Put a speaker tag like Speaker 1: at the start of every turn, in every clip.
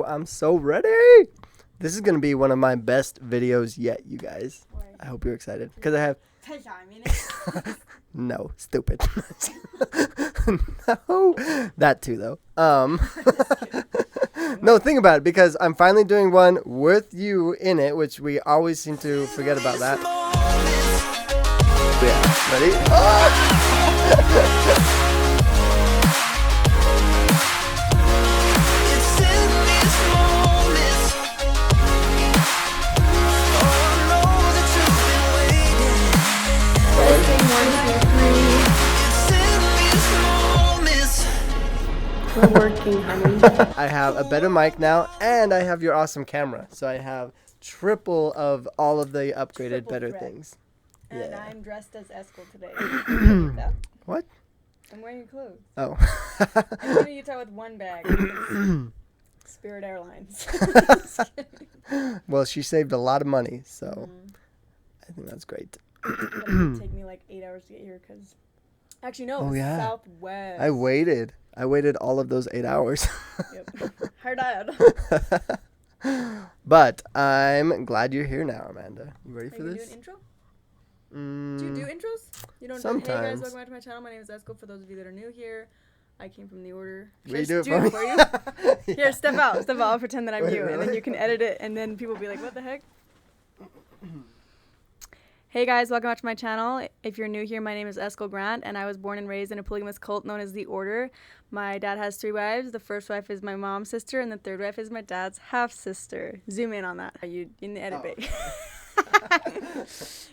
Speaker 1: I'm so ready. This is going to be one of my best videos yet, you guys. Why? I hope you're excited. Because I have... No, stupid. No. That too, though. No, think about it. Because I'm finally doing one with you in it, which we always seem to forget about that. Yeah, ready? Oh!
Speaker 2: We're working, honey.
Speaker 1: I have a better mic now, and I have your awesome camera. So I have triple of all of the upgraded better things.
Speaker 2: And yeah. I'm dressed as Eskel today.
Speaker 1: What?
Speaker 2: I'm wearing your clothes.
Speaker 1: Oh.
Speaker 2: I'm going to Utah with one bag. Spirit Airlines.
Speaker 1: Well, she saved a lot of money, so I think that's great.
Speaker 2: It would take me like 8 hours to get here because... Actually, no, Southwest.
Speaker 1: I waited all of those 8 hours.
Speaker 2: Yep. Hard out.
Speaker 1: But I'm glad you're here now, Amanda. You ready for this?
Speaker 2: Do an intro? Do you do intros? You don't.
Speaker 1: Sometimes.
Speaker 2: Hey guys, welcome back to my channel. My name is Eskel. For those of you that are new here, I came from the order.
Speaker 1: Will you do it for
Speaker 2: you? Yeah. Here, step out. I'll pretend that I'm you, and then you can edit it, and then people will be like, "What the heck?" Hey guys, welcome back to my channel. If you're new here, my name is Eskel Grant, and I was born and raised in a polygamous cult known as the Order. My dad has 3 wives. The first wife is my mom's sister, and the third wife is my dad's half-sister. Zoom in on that. You in the edit bay.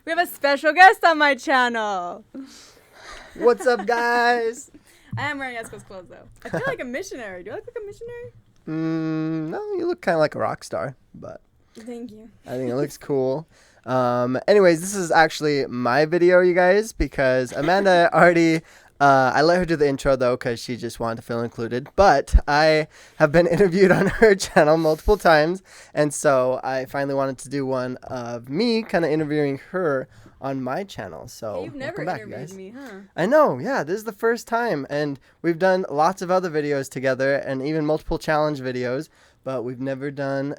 Speaker 2: We have a special guest on my channel.
Speaker 1: What's up, guys?
Speaker 2: I am wearing Eskel's clothes, though. I feel like a missionary. Do I look like a missionary?
Speaker 1: No, you look kind of like a rock star, but...
Speaker 2: Thank you.
Speaker 1: I think it looks cool. Anyways, this is actually my video, you guys, because Amanda already, I let her do the intro though, because she just wanted to feel included, but I have been interviewed on her channel multiple times, and so I finally wanted to do one of me kind of interviewing her on my channel. So
Speaker 2: you've never interviewed me, huh? I
Speaker 1: know, yeah, this is the first time, and we've done lots of other videos together, and even multiple challenge videos, but we've never done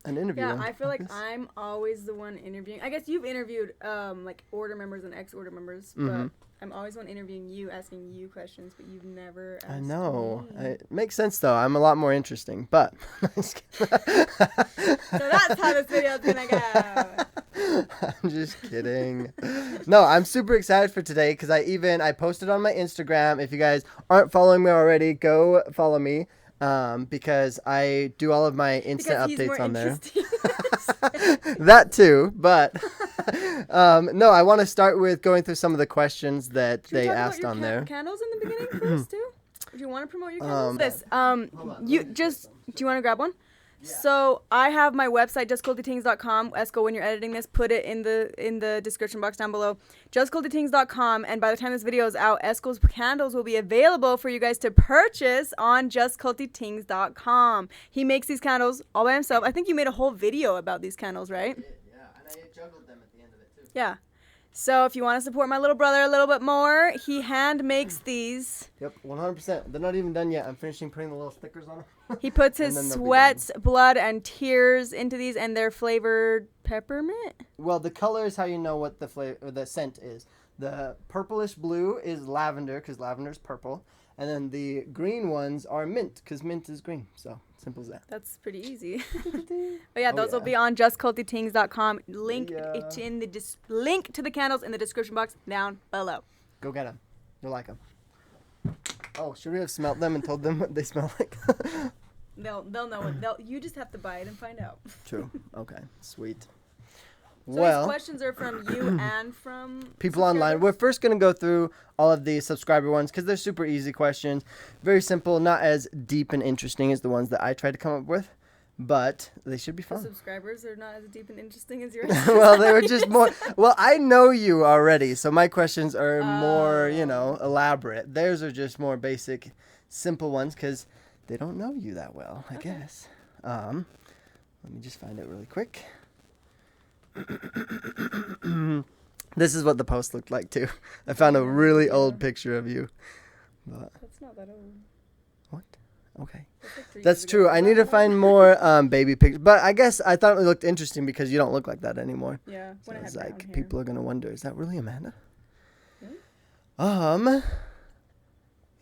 Speaker 1: an interview.
Speaker 2: Yeah, I feel like I'm always the one interviewing. I guess you've interviewed like order members and ex-order members, but I'm always the one interviewing you, asking you questions, but you've never asked
Speaker 1: I know.
Speaker 2: me.
Speaker 1: It makes sense, though. I'm a lot more interesting, but...
Speaker 2: So that's how this video's gonna go.
Speaker 1: I'm just kidding. No, I'm super excited for today because I posted on my Instagram. If you guys aren't following me already, go follow me. Because I do all of my instant updates on there. That too, but no, I want to start with going through some of the questions that they asked on there.
Speaker 2: Candles in the beginning first too? Do you want to promote your candles? Do you want to grab one? Yeah. So I have my website, justcultytings.com. Esco, when you're editing this, put it in the description box down below. justcultytings.com, and by the time this video is out, Esco's candles will be available for you guys to purchase on justcultytings.com. He makes these candles all by himself. I think you made a whole video about these candles, right?
Speaker 1: I did, yeah, and I juggled them at the end of it too.
Speaker 2: Yeah. So if you want to support my little brother a little bit more, he hand makes these.
Speaker 1: Yep, 100%. They're not even done yet. I'm finishing putting the little stickers on them.
Speaker 2: He puts his sweat, blood, and tears into these, and they're flavored peppermint.
Speaker 1: Well, the color is how you know what the scent is. The purplish blue is lavender, because lavender is purple. And then the green ones are mint, because mint is green. So, simple as that.
Speaker 2: That's pretty easy. But yeah, those will be on justcultytings.com. Link link to the candles in the description box down below.
Speaker 1: Go get them. You'll like them. Oh, should we have smelt them and told them what they smell like?
Speaker 2: They'll know what you just have to buy it and find out.
Speaker 1: True. Okay. Sweet.
Speaker 2: So these questions are from you and from
Speaker 1: people online. We're first going to go through all of the subscriber ones because they're super easy questions. Very simple, not as deep and interesting as the ones that I tried to come up with, but they should be fun.
Speaker 2: The subscribers are not as deep and interesting as yours.
Speaker 1: Well, they were just more... Well, I know you already, so my questions are more, elaborate. Theirs are just more basic, simple ones because they don't know you that well, I guess. Let me just find it really quick. This is what the post looked like too. I found a really old picture of you. But
Speaker 2: that's not that old.
Speaker 1: What? Okay.
Speaker 2: Like 3
Speaker 1: That's
Speaker 2: years
Speaker 1: true.
Speaker 2: ago.
Speaker 1: I need to find more baby pictures. But I guess I thought it looked interesting because you don't look like that anymore.
Speaker 2: Yeah.
Speaker 1: So
Speaker 2: When I
Speaker 1: it's
Speaker 2: had
Speaker 1: like
Speaker 2: brown hair.
Speaker 1: people are gonna wonder, is that really Amanda?
Speaker 2: Really?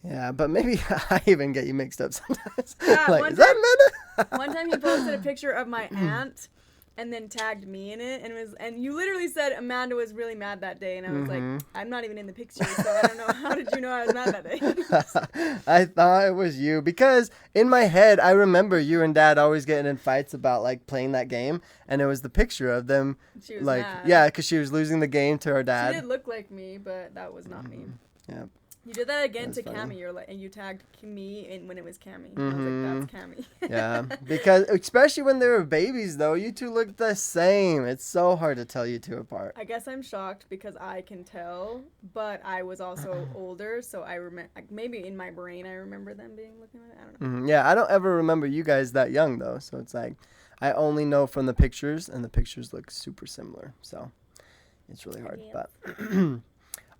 Speaker 1: Yeah, but maybe I even get you mixed up sometimes.
Speaker 2: Yeah,
Speaker 1: like, is that Amanda?
Speaker 2: One time he posted a picture of my aunt and then tagged me in it and you literally said Amanda was really mad that day and I was like, I'm not even in the picture, so I don't know. How did you know I was mad that day?
Speaker 1: I thought it was you because in my head I remember you and Dad always getting in fights about like playing that game, and it was the picture of them.
Speaker 2: She was
Speaker 1: like
Speaker 2: mad.
Speaker 1: Yeah, because she was losing the game to her dad.
Speaker 2: She did look like me, but that was not me.
Speaker 1: Yeah.
Speaker 2: You did that again
Speaker 1: That's
Speaker 2: to
Speaker 1: funny.
Speaker 2: Cammy. You're like, and you tagged me in when it was Cammy. I was like, that's Cammy.
Speaker 1: Yeah, because especially when they were babies, though, you two look the same. It's so hard to tell you two apart.
Speaker 2: I guess I'm shocked because I can tell, but I was also older, so I remember. Maybe in my brain, I remember them being looking like I don't know.
Speaker 1: Yeah, I don't ever remember you guys that young though, so it's like I only know from the pictures, and the pictures look super similar. So it's really hard, but.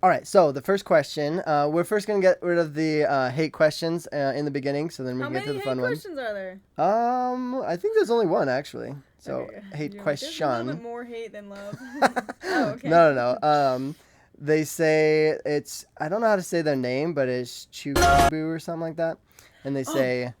Speaker 1: All right, so the first question, we're first going to get rid of the hate questions in the beginning, so then we can get to the fun ones.
Speaker 2: How many hate questions are there?
Speaker 1: I think there's only one, actually. So,
Speaker 2: Okay.
Speaker 1: hate
Speaker 2: There's
Speaker 1: question.
Speaker 2: a little bit more hate than love. Oh, okay.
Speaker 1: No. They say it's, I don't know how to say their name, but it's Chubu or something like that. And they say...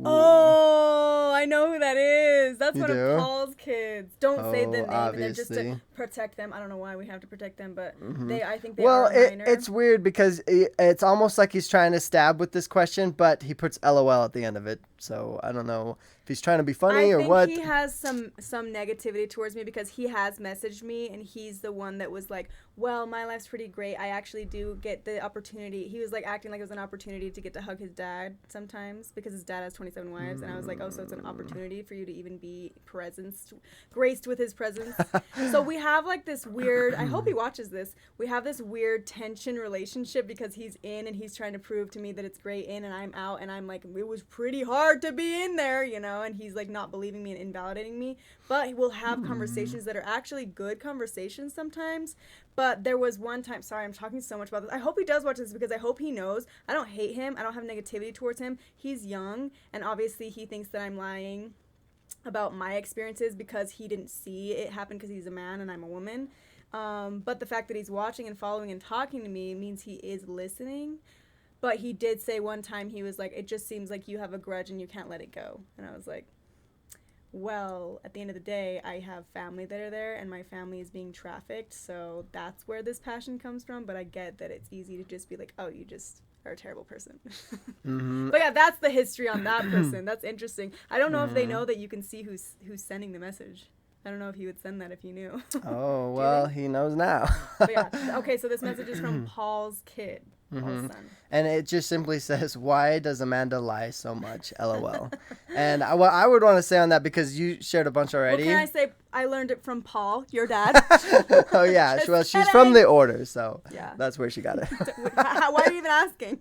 Speaker 2: Oh, I know who that is. That's
Speaker 1: You
Speaker 2: one
Speaker 1: do?
Speaker 2: of Paul's kids. Don't say the name, and then just
Speaker 1: obviously.
Speaker 2: to protect them. I don't know why we have to protect them, but I think they
Speaker 1: Well,
Speaker 2: are a minor.
Speaker 1: it's weird because it's almost like he's trying to stab with this question, but he puts LOL at the end of it. So I don't know if he's trying to be funny or what.
Speaker 2: I think he has some negativity towards me because he has messaged me, and he's the one that was like, well, my life's pretty great. I actually do get the opportunity. He was like acting like it was an opportunity to get to hug his dad sometimes because his dad has 27 wives, and I was like, oh, so it's an opportunity for you to even be graced with his presence. So we have like this weird, I hope he watches this, we have this weird tension relationship because he's in and he's trying to prove to me that it's great in, and I'm out, and I'm like, it was pretty hard to be in there, you know, and he's like not believing me and invalidating me, but we'll have conversations that are actually good conversations sometimes. But there was one time, sorry, I'm talking so much about this. I hope he does watch this because I hope he knows. I don't hate him. I don't have negativity towards him. He's young, and obviously he thinks that I'm lying about my experiences because he didn't see it happen because he's a man and I'm a woman. But the fact that he's watching and following and talking to me means he is listening. But he did say one time, he was like, it just seems like you have a grudge and you can't let it go. And I was like, well, at the end of the day, I have family that are there, and my family is being trafficked, so that's where this passion comes from. But I get that it's easy to just be like, oh, you just are a terrible person. But yeah, that's the history on that person. That's interesting. I don't know if they know that you can see who's sending the message. I don't know if he would send that if you knew.
Speaker 1: Oh, well, he knows now.
Speaker 2: But yeah, okay, so this message is from Paul's kid. Paul's son.
Speaker 1: And it just simply says, why does Amanda lie so much? LOL. And what I would want to say on that, because you shared a bunch already.
Speaker 2: Well, can I say I learned it from Paul, your dad?
Speaker 1: Oh, yeah.
Speaker 2: Just
Speaker 1: Well, she's
Speaker 2: kidding.
Speaker 1: from the order, so
Speaker 2: Yeah.
Speaker 1: that's where she got it.
Speaker 2: Why are you even asking?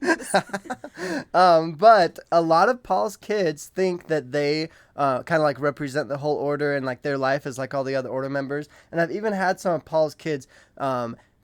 Speaker 1: But a lot of Paul's kids think that they kind of like represent the whole order, and like their life is like all the other order members. And I've even had some of Paul's kids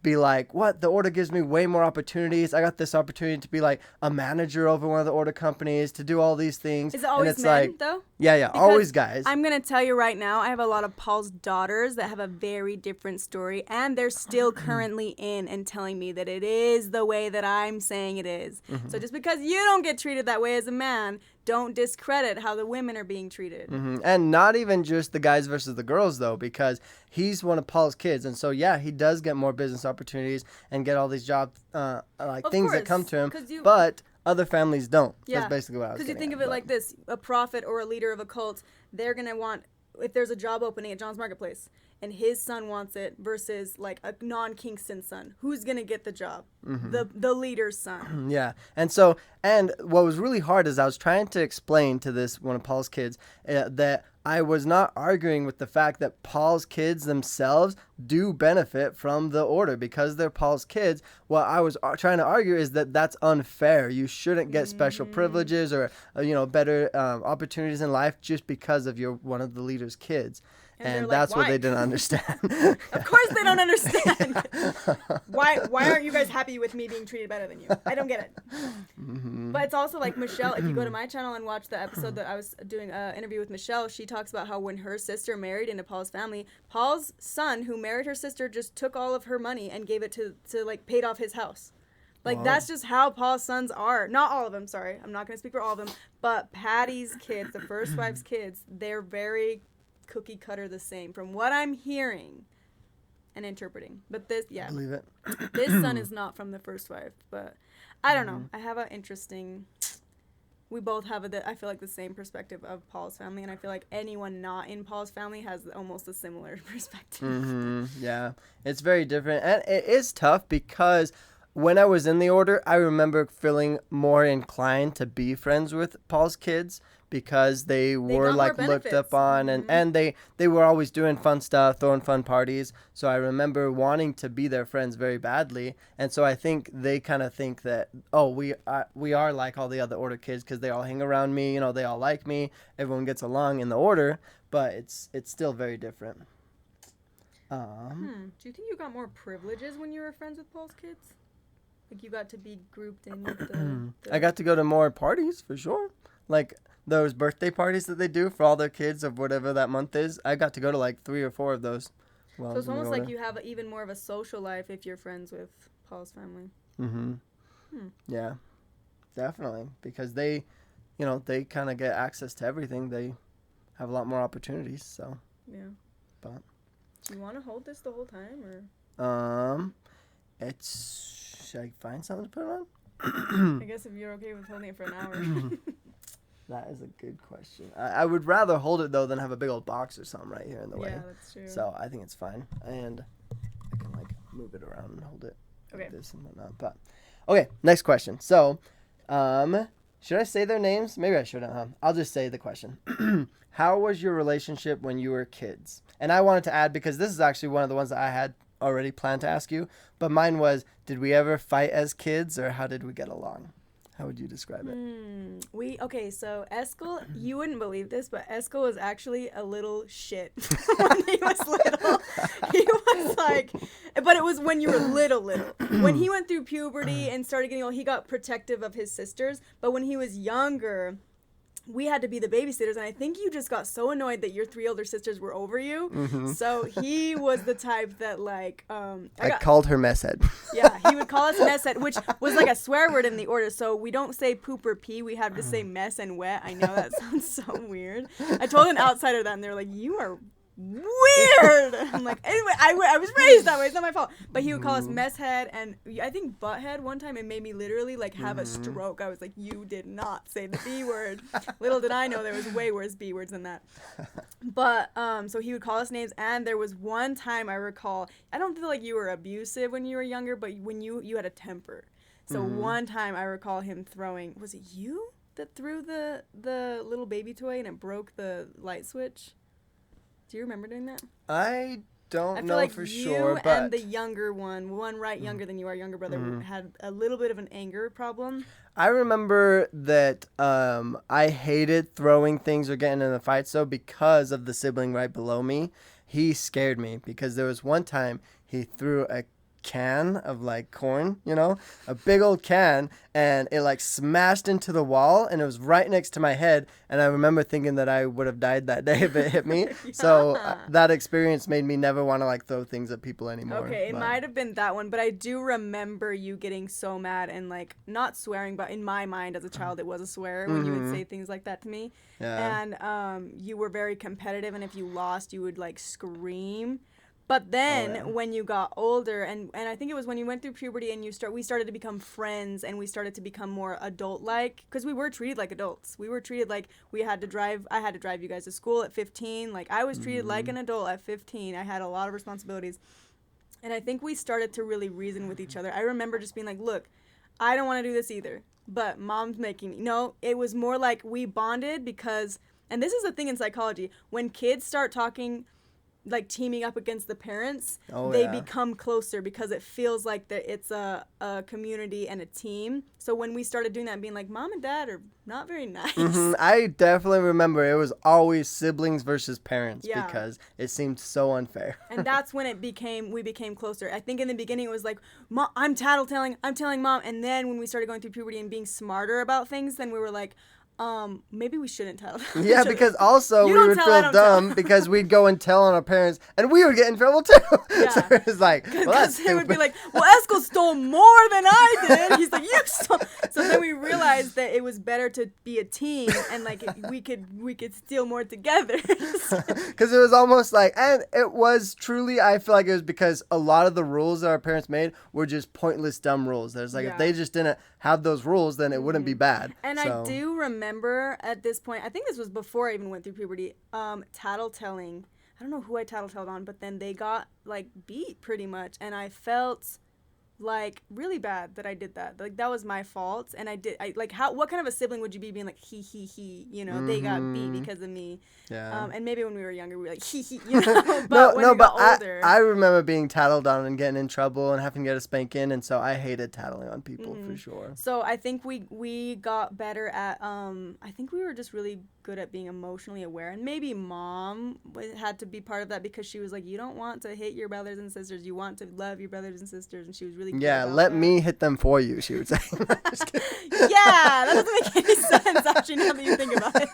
Speaker 1: be like, what? The order gives me way more opportunities. I got this opportunity to be like a manager over one of the order companies, to do all these things.
Speaker 2: Is it always
Speaker 1: and it's
Speaker 2: men,
Speaker 1: like,
Speaker 2: though?
Speaker 1: Yeah,
Speaker 2: Because
Speaker 1: always guys.
Speaker 2: I'm going to tell you right now, I have a lot of Paul's daughters that have a very different story, and they're still currently in and telling me that it is the way that I'm saying it is. So just because you don't get treated that way as a man, don't discredit how the women are being treated.
Speaker 1: And not even just the guys versus the girls, though, because he's one of Paul's kids. And so, yeah, he does get more business opportunities and get all these job
Speaker 2: Of
Speaker 1: things that
Speaker 2: course,
Speaker 1: come to him.
Speaker 2: 'cause you-
Speaker 1: But other families don't.
Speaker 2: Yeah.
Speaker 1: That's basically what I was
Speaker 2: Because you
Speaker 1: getting
Speaker 2: think of
Speaker 1: at,
Speaker 2: it like this, a prophet or a leader of a cult, they're going to want, if there's a job opening at John's Marketplace, and his son wants it versus like a non-Kingston son, who's going to get the job? The leader's son.
Speaker 1: Yeah. And so, and what was really hard is I was trying to explain to this one of Paul's kids that I was not arguing with the fact that Paul's kids themselves do benefit from the order because they're Paul's kids. What I was trying to argue is that that's unfair. You shouldn't get special privileges or better opportunities in life just because of you're one of the leader's kids. And that's what they didn't understand.
Speaker 2: Of course they don't understand. Why aren't you guys happy with me being treated better than you? I don't get it. Mm-hmm. But it's also like Michelle, if you go to my channel and watch the episode that I was doing an interview with Michelle, she talks about how when her sister married into Paul's family, Paul's son, who married her sister, just took all of her money and gave it to like, paid off his house. Like, that's just how Paul's sons are. Not all of them, sorry. I'm not going to speak for all of them. But Patty's kids, the first wife's kids, they're very cookie cutter the same from what I'm hearing and interpreting. But this, yeah.
Speaker 1: I believe it.
Speaker 2: This son is not from the first wife. But I don't know. I have an interesting... We both have, I feel like, the same perspective of Paul's family. And I feel like anyone not in Paul's family has almost a similar perspective.
Speaker 1: Mm-hmm. Yeah. It's very different. And it is tough because... When I was in the order, I remember feeling more inclined to be friends with Paul's kids because they were like looked up on and they were always doing fun stuff, throwing fun parties. So I remember wanting to be their friends very badly. And so I think they kind of think that, oh, we are like all the other order kids because they all hang around me. You know, they all like me. Everyone gets along in the order, but it's still very different.
Speaker 2: Do you think you got more privileges when you were friends with Paul's kids? Like, you got to be grouped in with the...
Speaker 1: I got to go to more parties, for sure. Like, those birthday parties that they do for all their kids of whatever that month is. I got to go to, like, 3 or 4 of those.
Speaker 2: So it's almost like you have even more of a social life if you're friends with Paul's family.
Speaker 1: Yeah, definitely. Because they, you know, they kind of get access to everything. They have a lot more opportunities, so...
Speaker 2: Yeah.
Speaker 1: But...
Speaker 2: Do you want to hold this the whole time, or...?
Speaker 1: It's... Should I find something to put it on?
Speaker 2: I guess if you're okay with holding it for an hour.
Speaker 1: That is a good question. I would rather hold it, though, than have a big old box or something right here in the way.
Speaker 2: Yeah, that's true.
Speaker 1: So I think it's fine. And I can, like, move it around and hold it like this and whatnot. But, okay, next question. So, should I say their names? Maybe I shouldn't, huh? I'll just say the question. How was your relationship when you were kids? And I wanted to add, because this is actually one of the ones that I had already planned to ask you, but mine was, did we ever fight as kids, or how did we get along? How would you describe it?
Speaker 2: Okay, so Eskel, you wouldn't believe this, but Eskel was actually a little shit when he was little. He was like, but it was when you were little. When he went through puberty and started getting old, he got protective of his sisters, but when he was younger, we had to be the babysitters, and I think you just got so annoyed that your 3 older sisters were over you. Mm-hmm. So he was the type that, like... I
Speaker 1: called her mess head.
Speaker 2: Yeah, he would call us mess head, which was like a swear word in the order. So we don't say poop or pee. We have to say mess and wet. I know that sounds so weird. I told an outsider that, and they were like, you are... weird. I'm like, anyway, I was raised that way. It's not my fault. But he would call us mess head, and I think butt head one time. It made me literally like have a stroke. I was like, you did not say the B word. Little did I know there was way worse B words than that. But so he would call us names, and there was one time I recall. I don't feel like you were abusive when you were younger, but when you had a temper. So one time I recall him throwing. Was it you that threw the little baby toy and it broke the light switch? Do you remember doing that?
Speaker 1: I don't know
Speaker 2: like
Speaker 1: for sure, but...
Speaker 2: and the younger one right younger than you, our younger brother, had a little bit of an anger problem.
Speaker 1: I remember that I hated throwing things or getting in a fight, so because of the sibling right below me, he scared me, because there was one time he threw a can of like corn, you know, a big old can, and it like smashed into the wall, and it was right next to my head, and I remember thinking that I would have died that day if it hit me. Yeah. So that experience made me never want to like throw things at people anymore.
Speaker 2: Okay, it might have been that one, but I do remember you getting so mad and like not swearing, but in my mind as a child it was a swear when you would say things like that to me. Yeah. And you were very competitive, and if you lost you would like scream. But then when you got older, and I think it was when you went through puberty and we started to become friends, and we started to become more adult-like, because we were treated like adults. We were treated like I had to drive you guys to school at 15. Like, I was treated like an adult at 15. I had a lot of responsibilities. And I think we started to really reason with each other. I remember just being like, look, I don't want to do this either, but mom's making me. No, it was more like we bonded because, and this is a thing in psychology, when kids start talking like teaming up against the parents,
Speaker 1: Oh,
Speaker 2: they
Speaker 1: yeah.
Speaker 2: become closer because it feels like that it's a community and a team. So when we started doing that and being like, mom and dad are not very nice.
Speaker 1: I definitely remember it was always siblings versus parents
Speaker 2: Yeah.
Speaker 1: because it seemed so unfair.
Speaker 2: And that's when we became closer. I think in the beginning it was like, Mom, I'm tattletelling, I'm telling mom. And then when we started going through puberty and being smarter about things, then we were like, maybe we shouldn't tell.
Speaker 1: Yeah, because also
Speaker 2: You
Speaker 1: we
Speaker 2: don't
Speaker 1: would
Speaker 2: tell, I
Speaker 1: feel
Speaker 2: don't tell.
Speaker 1: dumb because we'd go and tell on our parents and we would get in trouble too.
Speaker 2: Yeah.
Speaker 1: So it was like, well, that's
Speaker 2: they would be
Speaker 1: stupid.
Speaker 2: like, well, Esco stole more than I did. He's like, you stole. So then we realized that it was better to be a team and like we could steal more together.
Speaker 1: Because it was almost like, and it was truly, I feel like it was because a lot of the rules that our parents made were just pointless, dumb rules. There's like, if they just didn't have those rules, then it wouldn't be bad.
Speaker 2: And
Speaker 1: so.
Speaker 2: I do remember at this point, I think this was before I even went through puberty, tattletelling. I don't know who I tattletailed on, but then they got like beat pretty much, and I felt like really bad that I did that. Like that was my fault, and I like what kind of a sibling would you be being like he, you know, they got beat because of me.
Speaker 1: Yeah.
Speaker 2: And maybe when we were younger we were like he, you know, but when we got older,
Speaker 1: I remember being tattled on and getting in trouble and having to get a spanking, and so I hated tattling on people for sure.
Speaker 2: So I think we got better at I think we were just really good at being emotionally aware, and maybe mom had to be part of that because she was like, you don't want to hit your brothers and sisters, you want to love your brothers and sisters, and she was really good about
Speaker 1: let
Speaker 2: that.
Speaker 1: me hit them for you, she would say. Just kidding.
Speaker 2: Yeah, that doesn't make any sense actually now that you think about it.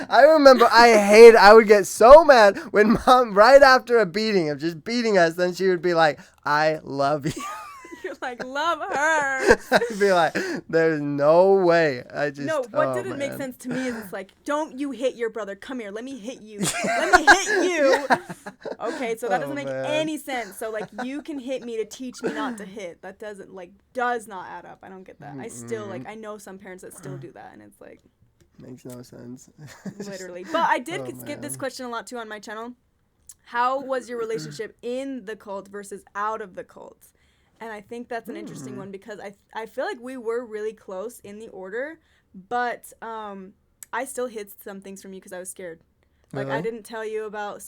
Speaker 1: I remember I would get so mad when mom, right after a beating of just beating us, then she would be like, I love you.
Speaker 2: You're like, love her.
Speaker 1: I'd be like, there's no way.
Speaker 2: What didn't make sense to me is it's like, don't you hit your brother. Come here, let me hit you. Let me hit you. Okay, so that doesn't make any sense. So like, you can hit me to teach me not to hit. That does not add up. I don't get that. I still I know some parents that still do that, and it's like,
Speaker 1: makes no sense.
Speaker 2: literally. But I did get this question a lot too on my channel. How was your relationship in the cult versus out of the cult? And I think that's an interesting one because I feel like we were really close in the order, but I still hid some things from you because I was scared. Like,
Speaker 1: Really?
Speaker 2: I didn't tell you about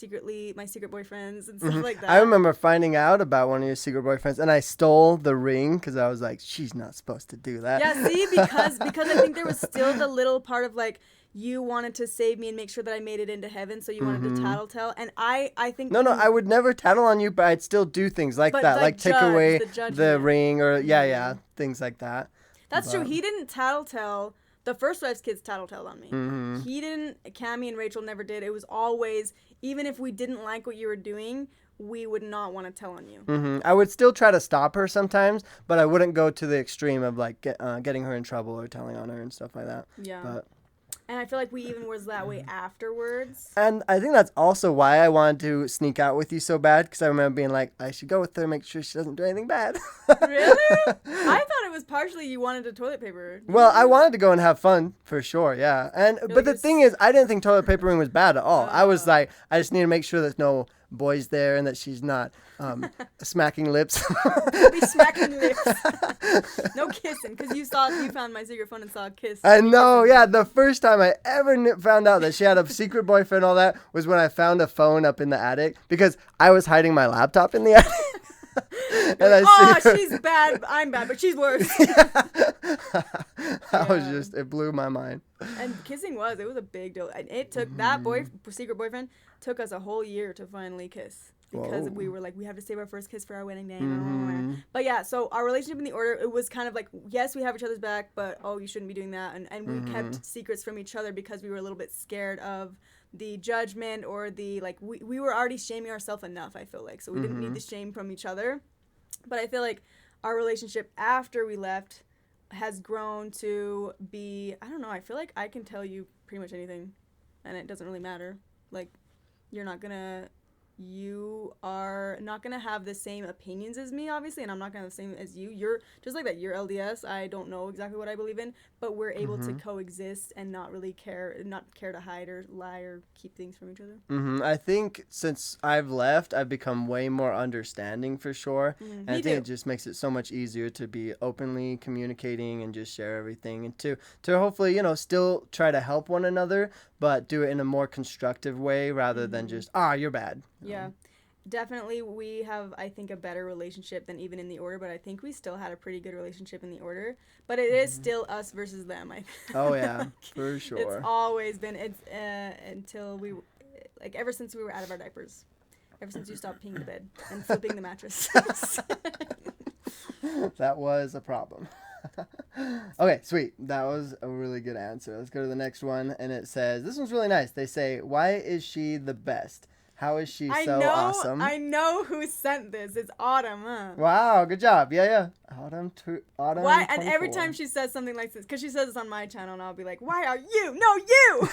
Speaker 2: my secret boyfriends and stuff like that.
Speaker 1: I remember finding out about one of your secret boyfriends, and I stole the ring because I was like, she's not supposed to do that.
Speaker 2: Yeah, see, because I think there was still the little part of like, you wanted to save me and make sure that I made it into heaven, so you wanted to tattletale. And I think...
Speaker 1: No, I would never tattle on you, but I'd still do things like that. Like take away the ring or, things like that.
Speaker 2: That's true. He didn't tattletale. The first wife's kids tattletaled on me. He didn't. Cammie and Rachel never did. It was always, even if we didn't like what you were doing, we would not want to tell on you.
Speaker 1: I would still try to stop her sometimes, but I wouldn't go to the extreme of like getting her in trouble or telling on her and stuff like that.
Speaker 2: Yeah.
Speaker 1: But
Speaker 2: And I feel like we even was that way afterwards.
Speaker 1: And I think that's also why I wanted to sneak out with you so bad, because I remember being like, I should go with her, make sure she doesn't do anything bad.
Speaker 2: Really? I thought it was partially you wanted a toilet paper.
Speaker 1: Well, I wanted to go and have fun, for sure, yeah. But the thing is, I didn't think toilet papering was bad at all. I was like, I just need to make sure there's no boys there and that she's not smacking lips.
Speaker 2: Be smacking lips. No kissing, because you found my secret phone and saw a kiss.
Speaker 1: I know, yeah. The first time I ever found out that she had a secret boyfriend and all that was when I found a phone up in the attic, because I was hiding my laptop in the attic.
Speaker 2: She's bad, I'm bad, but she's worse.
Speaker 1: It blew my mind.
Speaker 2: And kissing it was a big deal. And it took secret boyfriend took us a whole year to finally kiss. Because we were like, we have to save our first kiss for our wedding day. But yeah, so our relationship in the order, it was kind of like, yes, we have each other's back, but you shouldn't be doing that. And we kept secrets from each other because we were a little bit scared of the judgment or the, like, we were already shaming ourselves enough, I feel like. So we didn't need the shame from each other. But I feel like our relationship after we left has grown to be, I don't know, I feel like I can tell you pretty much anything and it doesn't really matter. Like, you're not gonna you are not going to have the same opinions as me, obviously, and I'm not going to have the same as you. You're just like that. You're LDS. I don't know exactly what I believe in, but we're able to coexist and not really care to hide or lie or keep things from each other.
Speaker 1: I think since I've left, I've become way more understanding for sure. And I think it just makes it so much easier to be openly communicating and just share everything, and to hopefully, still try to help one another, but do it in a more constructive way rather than just, you're bad.
Speaker 2: Yeah. Definitely, we have, I think, a better relationship than even in the order, but I think we still had a pretty good relationship in the order. But it is still us versus them.
Speaker 1: Oh, yeah, for sure.
Speaker 2: It's always been, until ever since we were out of our diapers. Ever since you stopped peeing the bed and flipping the mattress.
Speaker 1: That was a problem. Okay, sweet. That was a really good answer. Let's go to the next one. And it says, this one's really nice. They say, why is she the best? How is she awesome?
Speaker 2: I know who sent this. It's Autumn, huh?
Speaker 1: Wow, good job. Yeah. Autumn.
Speaker 2: Why? And every time she says something like this, because she says this on my channel, and I'll be like, why are you? No, you!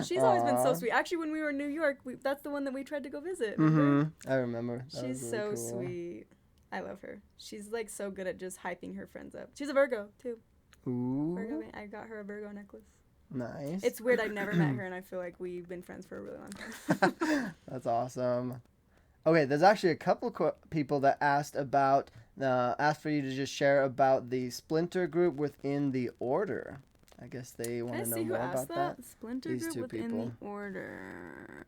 Speaker 2: She's always been so sweet. Actually, when we were in New York, that's the one that we tried to go visit. Remember?
Speaker 1: I remember.
Speaker 2: She's really so cool. Sweet. I love her. She's like so good at just hyping her friends up. She's a Virgo, too.
Speaker 1: Ooh.
Speaker 2: Virgo. I got her a Virgo necklace.
Speaker 1: Nice.
Speaker 2: It's weird. I've never met her, and I feel like we've been friends for a really long time.
Speaker 1: That's awesome. Okay, there's actually a couple people that asked for you to just share about the splinter group within the order. I guess they want to know more about that.
Speaker 2: Splinter
Speaker 1: These
Speaker 2: group
Speaker 1: two
Speaker 2: within
Speaker 1: people.
Speaker 2: the order.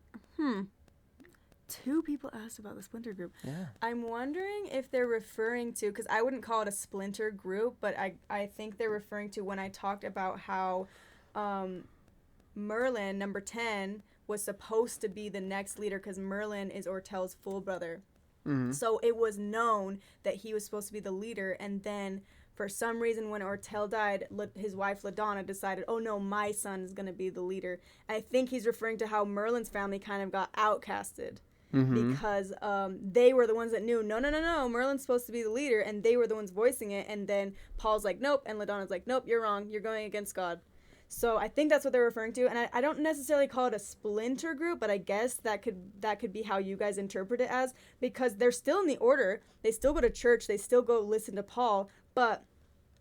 Speaker 2: 2 people asked about the splinter group.
Speaker 1: Yeah.
Speaker 2: I'm wondering if they're referring to, because I wouldn't call it a splinter group, but I think they're referring to when I talked about how Merlin, number 10, was supposed to be the next leader because Merlin is Ortel's full brother. So it was known that he was supposed to be the leader, and then for some reason when Ortel died, his wife LaDonna decided, oh no, my son is going to be the leader. I think he's referring to how Merlin's family kind of got outcasted. Because they were the ones that knew, no, Merlin's supposed to be the leader, and they were the ones voicing it, and then Paul's like, nope, and LaDonna's like, nope, you're wrong, you're going against God. So I think that's what they're referring to, and I don't necessarily call it a splinter group, but I guess that could be how you guys interpret it as, because they're still in the order, they still go to church, they still go listen to Paul, but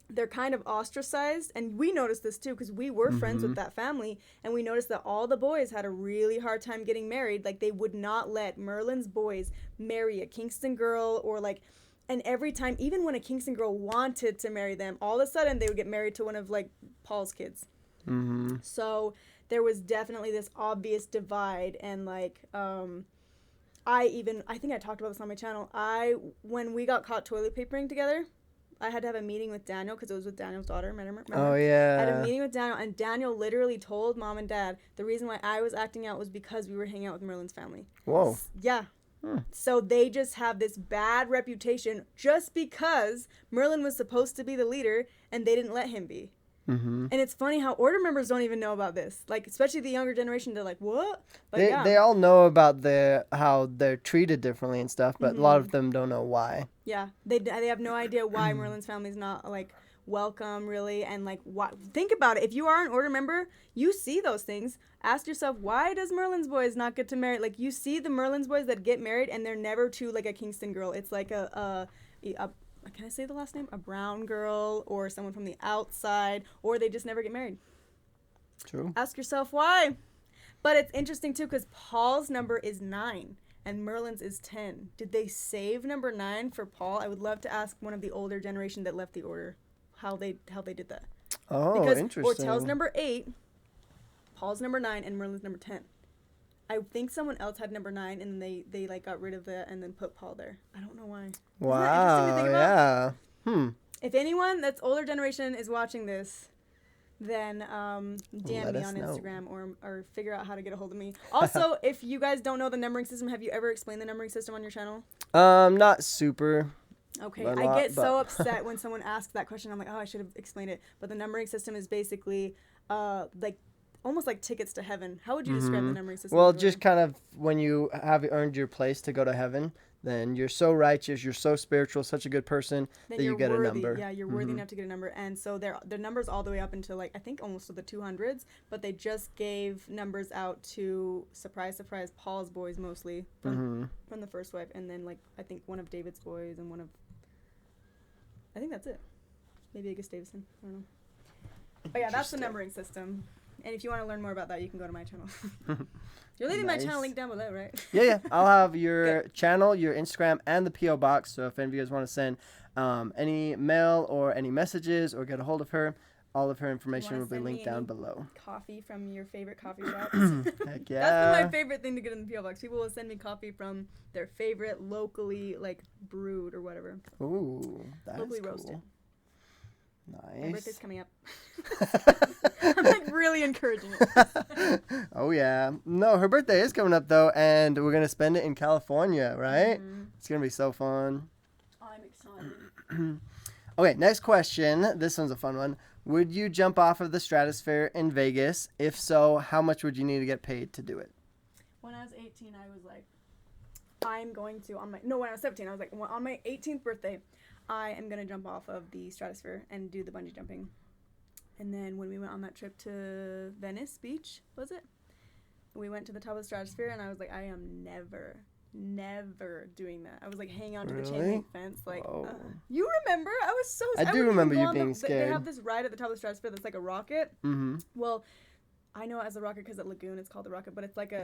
Speaker 2: they're kind of ostracized, and we noticed this too because we were friends with that family, and we noticed that all the boys had a really hard time getting married. Like, they would not let Merlin's boys marry a Kingston girl, or like, and every time, even when a Kingston girl wanted to marry them, all of a sudden they would get married to one of like Paul's kids. So there was definitely this obvious divide, and like I think I talked about this on my channel. When we got caught toilet papering together, I had to have a meeting with Daniel because it was with Daniel's daughter. Remember?
Speaker 1: Oh, yeah.
Speaker 2: I had a meeting with Daniel, and Daniel literally told Mom and Dad the reason why I was acting out was because we were hanging out with Merlin's family.
Speaker 1: Whoa.
Speaker 2: Yeah. So they just have this bad reputation just because Merlin was supposed to be the leader and they didn't let him be. And it's funny how order members don't even know about this. Like, especially the younger generation, they're like, what? But
Speaker 1: they all know about how they're treated differently and stuff, but a lot of them don't know why.
Speaker 2: Yeah, they have no idea why Merlin's family's not like welcome really, and like why. Think about it. If you are an order member, you see those things. Ask yourself, why does Merlin's boys not get to marry? Like, you see the Merlin's boys that get married, and they're never to like a Kingston girl. It's like a can I say the last name? A brown girl or someone from the outside, or they just never get married.
Speaker 1: True.
Speaker 2: Ask yourself why. But it's interesting too because Paul's number is 9 and Merlin's is 10. Did they save number 9 for Paul? I would love to ask one of the older generation that left the order how they did that.
Speaker 1: Oh,
Speaker 2: because
Speaker 1: interesting.
Speaker 2: Ortel's number 8, Paul's number 9, and Merlin's number 10. I think someone else had number 9, and they like got rid of that and then put Paul there. I don't know why.
Speaker 1: Wow. Yeah.
Speaker 2: If anyone that's older generation is watching this, then DM me on Instagram or figure out how to get a hold of me. Also, if you guys don't know the numbering system, have you ever explained the numbering system on your channel?
Speaker 1: Not super.
Speaker 2: Okay, I get so upset when someone asks that question. I'm like, oh, I should have explained it. But the numbering system is basically like almost like tickets to heaven. How would you describe the numbering system?
Speaker 1: Well, just kind of when you have earned your place to go to heaven, then you're so righteous, you're so spiritual, such a good person that you get
Speaker 2: worthy.
Speaker 1: a number.
Speaker 2: Yeah, you're worthy enough to get a number. And so the numbers all the way up until like I think almost to the 200s, but they just gave numbers out to surprise Paul's boys mostly from the first wife, and then like I think one of David's boys and I think that's it. Maybe Agus Davison. I don't know. But yeah, that's the numbering system. And if you want to learn more about that, you can go to my channel. You're leaving my channel link down below, right?
Speaker 1: Yeah. I'll have your channel, your Instagram, and the P.O Box. So if any of you guys want to send any mail or any messages or get a hold of her, all of her information will be linked down below.
Speaker 2: Coffee from your favorite coffee shops.
Speaker 1: Heck yeah.
Speaker 2: That's been my favorite thing to get in the P.O Box. People will send me coffee from their favorite locally like brewed or whatever.
Speaker 1: Ooh, that's
Speaker 2: locally
Speaker 1: cool.
Speaker 2: roasted.
Speaker 1: Nice.
Speaker 2: My birthday's coming up. I'm like really encouraging it.
Speaker 1: Oh yeah. No, her birthday is coming up though, and we're gonna spend it in California, right? It's gonna be so fun.
Speaker 2: I'm excited.
Speaker 1: Okay, next question. This one's a fun one. Would you jump off of the Stratosphere in Vegas? If so, how much would you need to get paid to do it?
Speaker 2: When I was 18, I was like, I'm going to when I was 17, I was like, on my 18th birthday, I am going to jump off of the Stratosphere and do the bungee jumping. And then when we went on that trip to Venice Beach, was it? We went to the top of the Stratosphere, and I was like, I am never doing that. I was like hanging onto the chain link fence. Like, you remember? I was so scared.
Speaker 1: I do remember you being scared.
Speaker 2: They have this ride at the top of the Stratosphere that's like a rocket. Mm-hmm. Well, I know it as a rocket because at Lagoon it's called a rocket, but it's like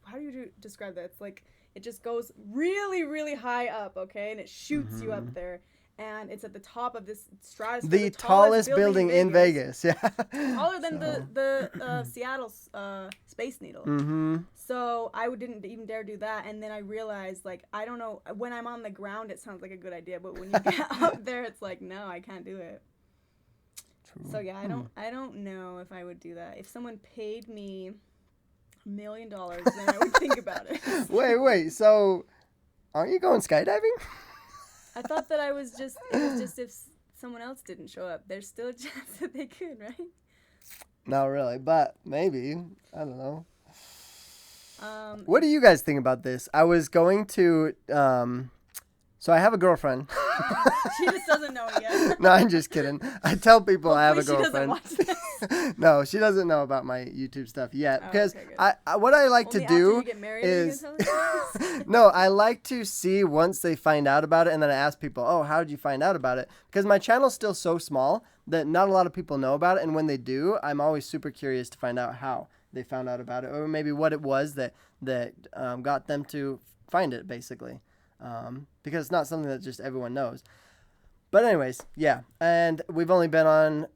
Speaker 2: how do you describe that? It's like, it just goes really, really high up, okay? And it shoots you up there. And it's at the top of this Stratosphere.
Speaker 1: The tallest building in Vegas. Yeah.
Speaker 2: Taller than the Seattle Space Needle. Mm-hmm. So I didn't even dare do that. And then I realized, like, I don't know, when I'm on the ground, it sounds like a good idea. But when you get up there, it's like, no, I can't do it. True. So yeah, I don't know if I would do that. If someone paid me $1 million, then I would think about it.
Speaker 1: Wait. So aren't you going skydiving?
Speaker 2: I thought that it was just if someone else didn't show up, there's still a chance that they could, right?
Speaker 1: Not really, but maybe. I don't know. What do you guys think about this? I was going to, so I have a girlfriend.
Speaker 2: She just doesn't know it yet.
Speaker 1: No, I'm just kidding. I tell people I have a girlfriend.
Speaker 2: She doesn't watch this.
Speaker 1: No, she doesn't know about my YouTube stuff yet. Because what I like
Speaker 2: Only
Speaker 1: to do
Speaker 2: after you get married
Speaker 1: is,
Speaker 2: you
Speaker 1: no, I like to see once they find out about it, and then I ask people, oh, how did you find out about it? Because my channel's still so small that not a lot of people know about it. And when they do, I'm always super curious to find out how they found out about it, or maybe what it was that got them to find it, basically. Because it's not something that just everyone knows. But anyways, yeah. And we've only been on,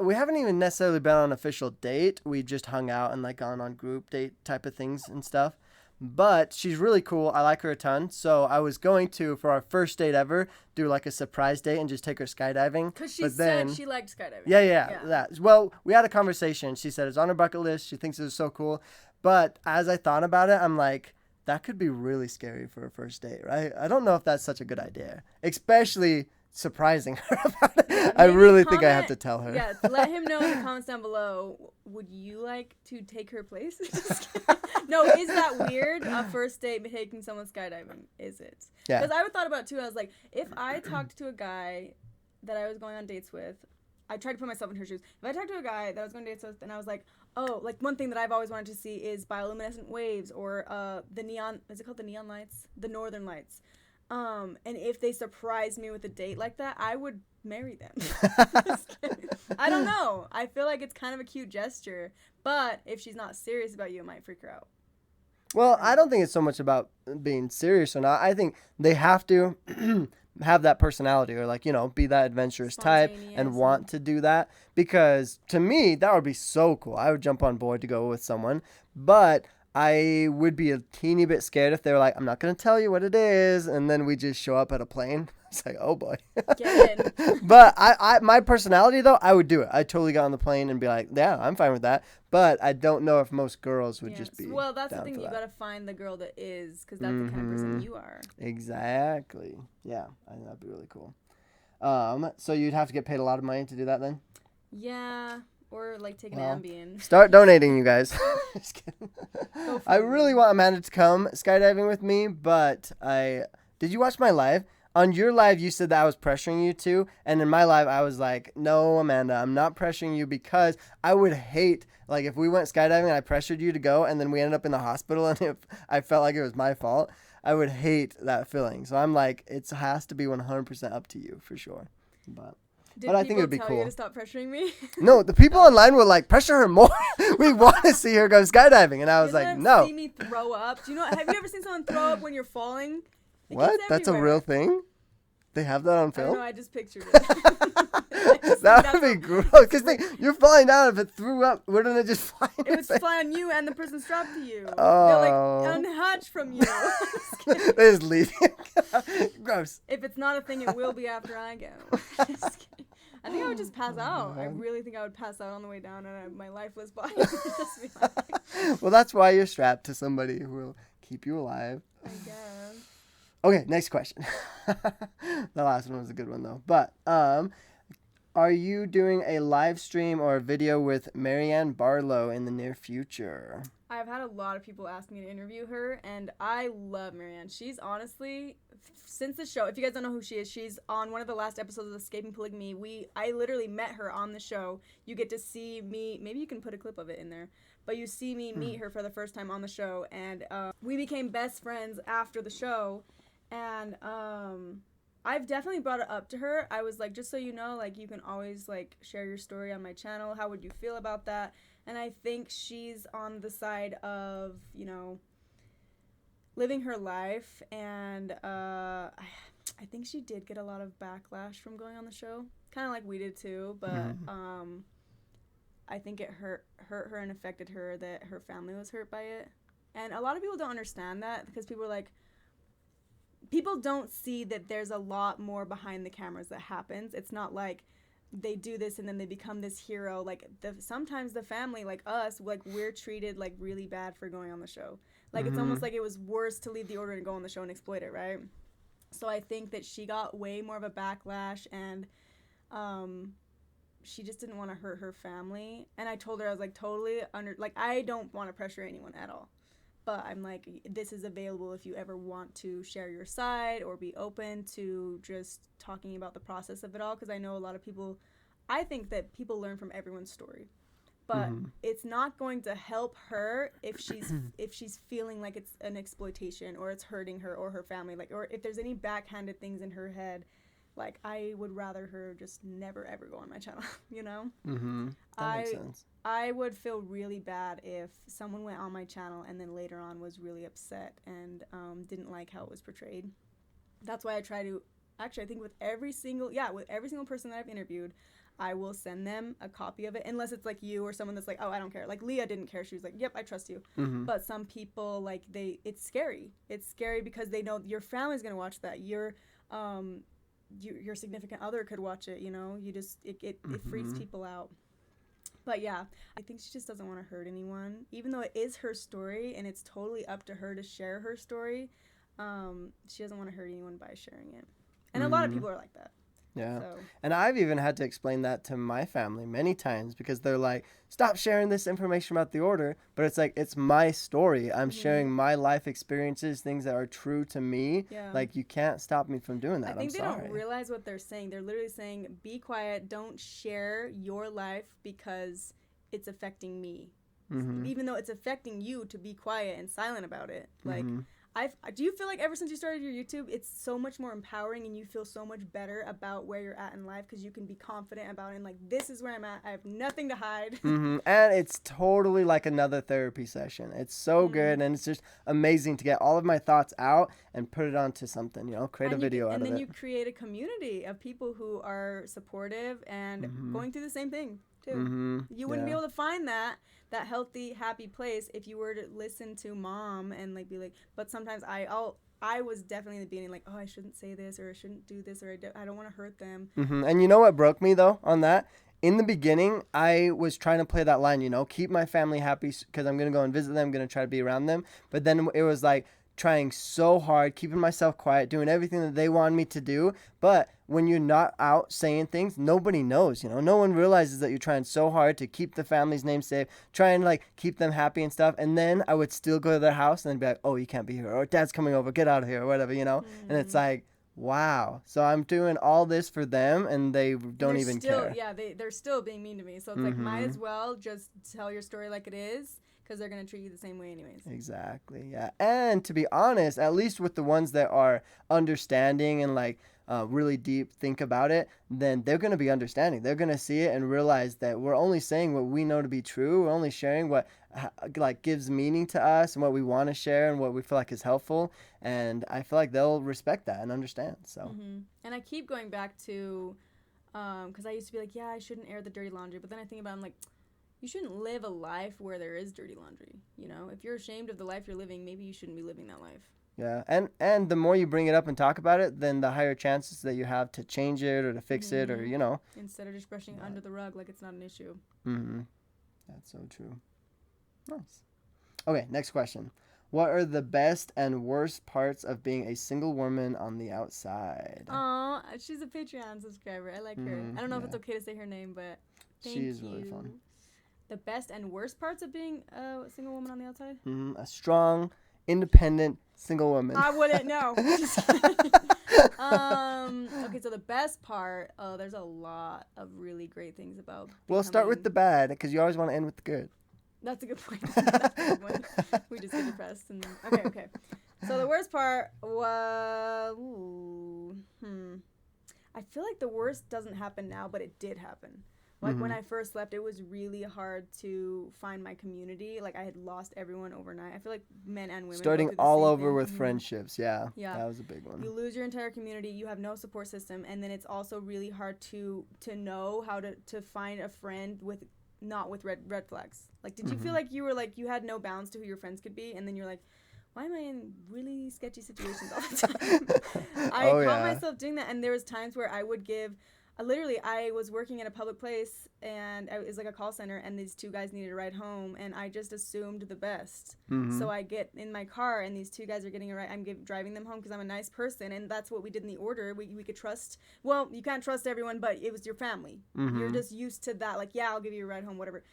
Speaker 1: we haven't even necessarily been on an official date. We just hung out and like gone on group date type of things and stuff. But she's really cool. I like her a ton. So I was going to, for our first date ever, do like a surprise date and just take her skydiving.
Speaker 2: Because she said she liked skydiving.
Speaker 1: Yeah. That. Well, we had a conversation. She said it's on her bucket list. She thinks it was so cool. But as I thought about it, I'm like, that could be really scary for a first date, right? I don't know if that's such a good idea, especially surprising her about it. Yeah, I really think I have to tell her.
Speaker 2: Yeah, let him know in the comments down below. Would you like to take her place? No, is that weird? A first date taking someone skydiving? Is it?
Speaker 1: Yeah.
Speaker 2: Because I thought about it too. I was like, if I talked to a guy that I was going on dates with, I tried to put myself in her shoes. If I talked to a guy that I was going on dates with, and I was like, oh, like one thing that I've always wanted to see is bioluminescent waves or the neon. Is it called the neon lights? The northern lights. And if they surprised me with a date like that, I would marry them. I don't know. I feel like it's kind of a cute gesture, but if she's not serious about you, it might freak her out.
Speaker 1: Well, I don't think it's so much about being serious or not. I think they have to have that personality or like, be that adventurous type and want to do that, because to me, that would be so cool. I would jump on board to go with someone, but I would be a teeny bit scared if they were like, I'm not going to tell you what it is. And then we just show up at a plane. It's like, oh boy.
Speaker 2: Get in.
Speaker 1: But my personality though, I would do it. I'd totally get on the plane and be like, yeah, I'm fine with that. But I don't know if most girls would just be.
Speaker 2: Well, that's the thing. You got to find the girl that is, because that's the kind of person you are.
Speaker 1: Exactly. Yeah. I think that'd be really cool. So you'd have to get paid a lot of money to do that then?
Speaker 2: Yeah. Or like take an Ambien.
Speaker 1: Start donating, you guys. Just kidding. I really want Amanda to come skydiving with me, but did you watch my live? On your live, you said that I was pressuring you to, and in my live, I was like, no, Amanda, I'm not pressuring you because I would hate, like, if we went skydiving and I pressured you to go, and then we ended up in the hospital, and if I felt like it was my fault, I would hate that feeling. So I'm like, it has to be 100% up to you, for sure. But I think it would be cool.
Speaker 2: Did people tell you to stop pressuring me?
Speaker 1: No, the people online were like, pressure her more. We want to see her go skydiving. And I was like, no.
Speaker 2: See me throw up. Do you know? Have you ever seen someone throw up when you're falling?
Speaker 1: What? That's a real thing? They have that on film?
Speaker 2: No, I just pictured it.
Speaker 1: That would be gross. Because you're falling down. If it threw up, wouldn't it just fly?
Speaker 2: It would fly on you and the person strapped to you.
Speaker 1: Oh.
Speaker 2: They're like unhatched from you.
Speaker 1: They just leave you. Gross.
Speaker 2: If it's not a thing, it will be after I go. Just kidding. I think I would just pass out. I really think I would pass out on the way down, and my lifeless body would just be like...
Speaker 1: Well, that's why you're strapped to somebody who will keep you alive.
Speaker 2: I guess.
Speaker 1: Okay, next question. The last one was a good one, though. But, are you doing a live stream or a video with Marianne Barlow in the near future?
Speaker 2: I've had a lot of people ask me to interview her, and I love Marianne. She's honestly, since the show, if you guys don't know who she is, she's on one of the last episodes of Escaping Polygamy. I literally met her on the show. You get to see me, maybe you can put a clip of it in there, but you see me meet her for the first time on the show, and we became best friends after the show, and I've definitely brought it up to her. I was like, just so you know, like, you can always, like, share your story on my channel. How would you feel about that? And I think she's on the side of, you know, living her life. And I think she did get a lot of backlash from going on the show. Kind of like we did too. But I think it hurt her and affected her that her family was hurt by it. And a lot of people don't understand that because people are like, people don't see that there's a lot more behind the cameras that happens. It's not like they do this and then they become this hero. Like, sometimes the family, like us, like, we're treated, like, really bad for going on the show. Like, it's almost like it was worse to leave the order and go on the show and exploit it, right? So I think that she got way more of a backlash, and she just didn't want to hurt her family. And I told her, I was like, totally I don't want to pressure anyone at all. But I'm like, this is available if you ever want to share your side or be open to just talking about the process of it all. Because I know a lot of people, I think that people learn from everyone's story. But it's not going to help her if she's feeling like it's an exploitation or it's hurting her or her family. Like, or if there's any backhanded things in her head. Like, I would rather her just never, ever go on my channel, you know?
Speaker 1: That makes sense.
Speaker 2: I would feel really bad if someone went on my channel and then later on was really upset and didn't like how it was portrayed. That's why I try to, actually, I think with every single person that I've interviewed, I will send them a copy of it, unless it's like you or someone that's like, oh, I don't care. Like, Leah didn't care. She was like, yep, I trust you. But some people, like, it's scary. It's scary because they know your family's going to watch that. Your significant other could watch it, you know? You just, it freaks people out. But yeah, I think she just doesn't want to hurt anyone. Even though it is her story and it's totally up to her to share her story, she doesn't want to hurt anyone by sharing it. And a lot of people are like that.
Speaker 1: Yeah.
Speaker 2: So.
Speaker 1: And I've even had to explain that to my family many times because they're like, stop sharing this information about the order. But it's like, it's my story. I'm sharing my life experiences, things that are true to me.
Speaker 2: Yeah.
Speaker 1: Like, you can't stop me from doing that.
Speaker 2: I think
Speaker 1: I'm sorry.
Speaker 2: Don't realize what they're saying. They're literally saying, be quiet. Don't share your life because it's affecting me. Even though it's affecting you, to be quiet and silent about it. Like, do you feel like ever since you started your YouTube, it's so much more empowering and you feel so much better about where you're at in life because you can be confident about it and like, this is where I'm at. I have nothing to hide.
Speaker 1: And it's totally like another therapy session. It's so good and it's just amazing to get all of my thoughts out and put it onto something, you know, create a video out of it.
Speaker 2: And then you create a community of people who are supportive and going through the same thing too. You wouldn't be able to find that healthy, happy place if you were to listen to mom and like be like, but sometimes I was definitely in the beginning like, oh, I shouldn't say this or I shouldn't do this or I don't want to hurt them.
Speaker 1: And you know what broke me though on that? In the beginning, I was trying to play that line, you know, keep my family happy because I'm going to go and visit them, I'm going to try to be around them. But then it was like, trying so hard, keeping myself quiet, doing everything that they want me to do. But when you're not out saying things, nobody knows, no one realizes that you're trying so hard to keep the family's name safe, try and like keep them happy and stuff. And then I would still go to their house and then be like, oh, you can't be here, or dad's coming over, get out of here, or whatever, And it's like, wow. So I'm doing all this for them and they don't even care.
Speaker 2: Yeah, they're still being mean to me. So it's like, might as well just tell your story like it is, because they're going to treat you the same way anyways.
Speaker 1: Exactly, yeah. And to be honest, at least with the ones that are understanding and like really deep think about it, then they're going to be understanding. They're going to see it and realize that we're only saying what we know to be true. We're only sharing what like gives meaning to us and what we want to share and what we feel like is helpful. And I feel like they'll respect that and understand. So.
Speaker 2: And I keep going back to, because I used to be like, yeah, I shouldn't air the dirty laundry. But then I think about it, I'm like, you shouldn't live a life where there is dirty laundry. If you're ashamed of the life you're living, maybe you shouldn't be living that life.
Speaker 1: Yeah, and the more you bring it up and talk about it, then the higher chances that you have to change it or to fix it or,
Speaker 2: Instead of just brushing it under the rug like it's not an issue.
Speaker 1: That's so true. Nice. Okay, next question. What are the best and worst parts of being a single woman on the outside?
Speaker 2: Aw, she's a Patreon subscriber. I like her. I don't know if it's okay to say her name, but thank you.
Speaker 1: She's really fun.
Speaker 2: The best and worst parts of being a single woman on the outside?
Speaker 1: A strong, independent, single woman.
Speaker 2: I wouldn't know. Okay, so the best part, there's a lot of really great things about
Speaker 1: Well, start with the bad, because you always want to end with the good.
Speaker 2: That's a good point. That's a good one. We just get depressed. Okay. So the worst part was... I feel like the worst doesn't happen now, but it did happen. Like, when I first left, it was really hard to find my community. Like, I had lost everyone overnight. I feel like men and women
Speaker 1: starting all over with friendships. Yeah, that was a big one.
Speaker 2: You lose your entire community. You have no support system. And then it's also really hard to know how to find a friend with red flags. Like, did you feel like you had no bounds to who your friends could be? And then you're like, why am I in really sketchy situations all the time? I caught myself doing that. And there was times where I would give... I was working in a public place, and it was like a call center, and these two guys needed a ride home, and I just assumed the best. So I get in my car, and these two guys are getting a ride. I'm driving them home because I'm a nice person, and that's what we did in the order. We could trust. Well, you can't trust everyone, but it was your family. You're just used to that. Like, yeah, I'll give you a ride home, whatever.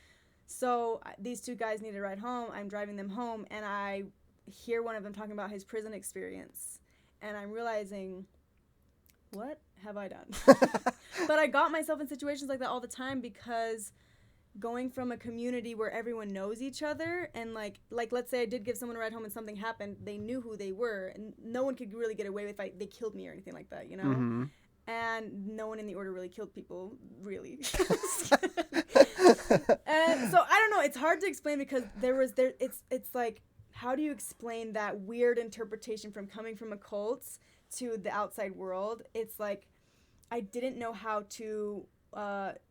Speaker 2: So these two guys needed a ride home. I'm driving them home, and I hear one of them talking about his prison experience, and I'm realizing, what have I done? But I got myself in situations like that all the time, because going from a community where everyone knows each other, and like let's say I did give someone a ride home and something happened, they knew who they were, and no one could really get away with they killed me or anything like that, And no one in the order really killed people, really. And so I don't know, it's hard to explain, because it's like, how do you explain that weird interpretation from coming from a cult to the outside world? It's like, I didn't know how to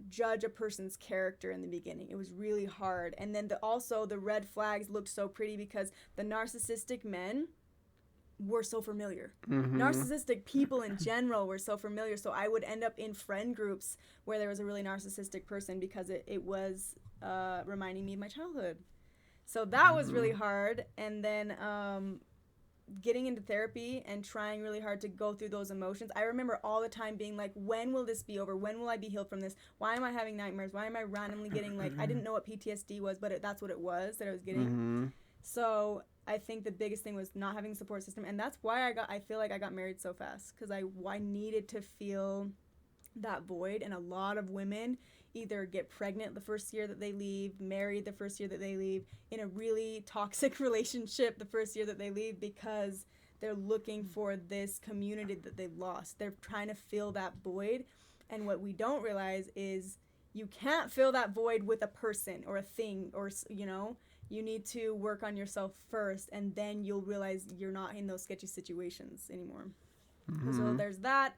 Speaker 2: judge a person's character in the beginning. It was really hard. And then also the red flags looked so pretty, because the narcissistic men were so familiar. Narcissistic people in general were so familiar. So I would end up in friend groups where there was a really narcissistic person, because it was reminding me of my childhood. So that was really hard. And then getting into therapy and trying really hard to go through those emotions. I remember all the time being like, when will this be over? When will I be healed from this? Why am I having nightmares? Why am I randomly getting, like, I didn't know what PTSD was, but that's what it was that I was getting. So I think the biggest thing was not having a support system. And that's why I feel like I got married so fast, because I needed to feel that void. And a lot of women either get pregnant the first year that they leave, married the first year that they leave, in a really toxic relationship the first year that they leave, because they're looking for this community that they've lost. They're trying to fill that void. And what we don't realize is you can't fill that void with a person or a thing, or, you need to work on yourself first, and then you'll realize you're not in those sketchy situations anymore. So there's that.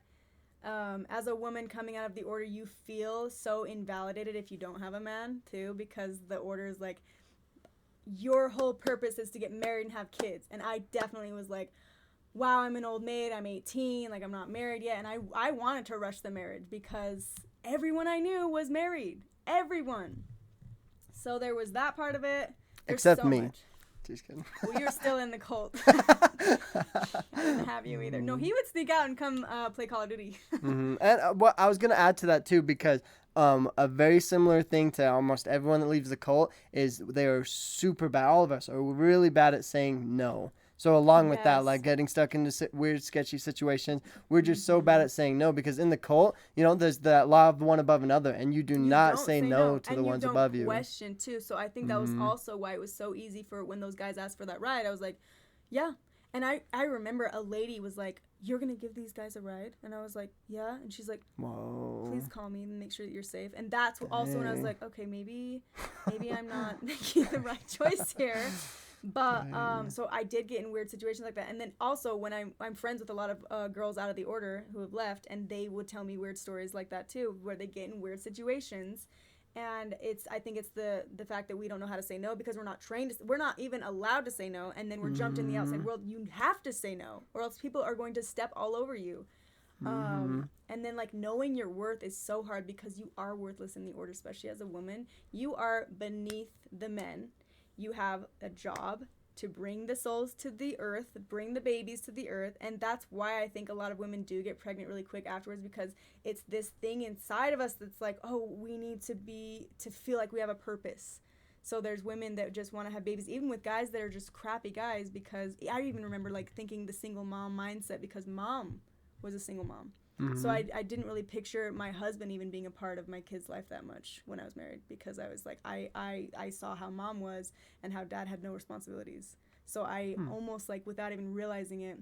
Speaker 2: As a woman coming out of the order, you feel so invalidated if you don't have a man, too, because the order is like, your whole purpose is to get married and have kids. And I definitely was like, wow, I'm an old maid, I'm 18, like, I'm not married yet. And I wanted to rush the marriage, because everyone I knew was married. Everyone. So there was that part of it.
Speaker 1: Except me. Just kidding.
Speaker 2: Well, you're still in the cult. I didn't have you either. No, he would sneak out and come play Call of Duty.
Speaker 1: And what I was gonna add to that too, because a very similar thing to almost everyone that leaves the cult is they are super bad. All of us are really bad at saying no. So along with that, like getting stuck into weird, sketchy situations, we're just so bad at saying no, because in the cult, you know, there's that law of one above another, and you do not say no to the ones above you.
Speaker 2: Question too. So I think that was also why it was so easy for when those guys asked for that ride. I was like, yeah. And I remember a lady was like, "You're gonna give these guys a ride?" And I was like, "Yeah." And she's like,
Speaker 1: "Whoa,
Speaker 2: please call me and make sure that you're safe." And that's also when I was like, okay, maybe I'm not making the right choice here. But so I did get in weird situations like that. And then also when I'm friends with a lot of girls out of the order who have left, and they would tell me weird stories like that too, where they get in weird situations. And I think it's the fact that we don't know how to say no, because we're not trained. We're not even allowed to say no. And then we're jumped in the outside world. You have to say no, or else people are going to step all over you. And then like knowing your worth is so hard, because you are worthless in the order, especially as a woman. You are beneath the men. You have a job to bring the souls to the earth, bring the babies to the earth. And that's why I think a lot of women do get pregnant really quick afterwards, because it's this thing inside of us that's like, oh, we need to feel like we have a purpose. So there's women that just want to have babies, even with guys that are just crappy guys, because I even remember like thinking the single mom mindset, because mom was a single mom. So I didn't really picture my husband even being a part of my kid's life that much when I was married, because I was like, I saw how mom was and how dad had no responsibilities. So I almost, like, without even realizing it,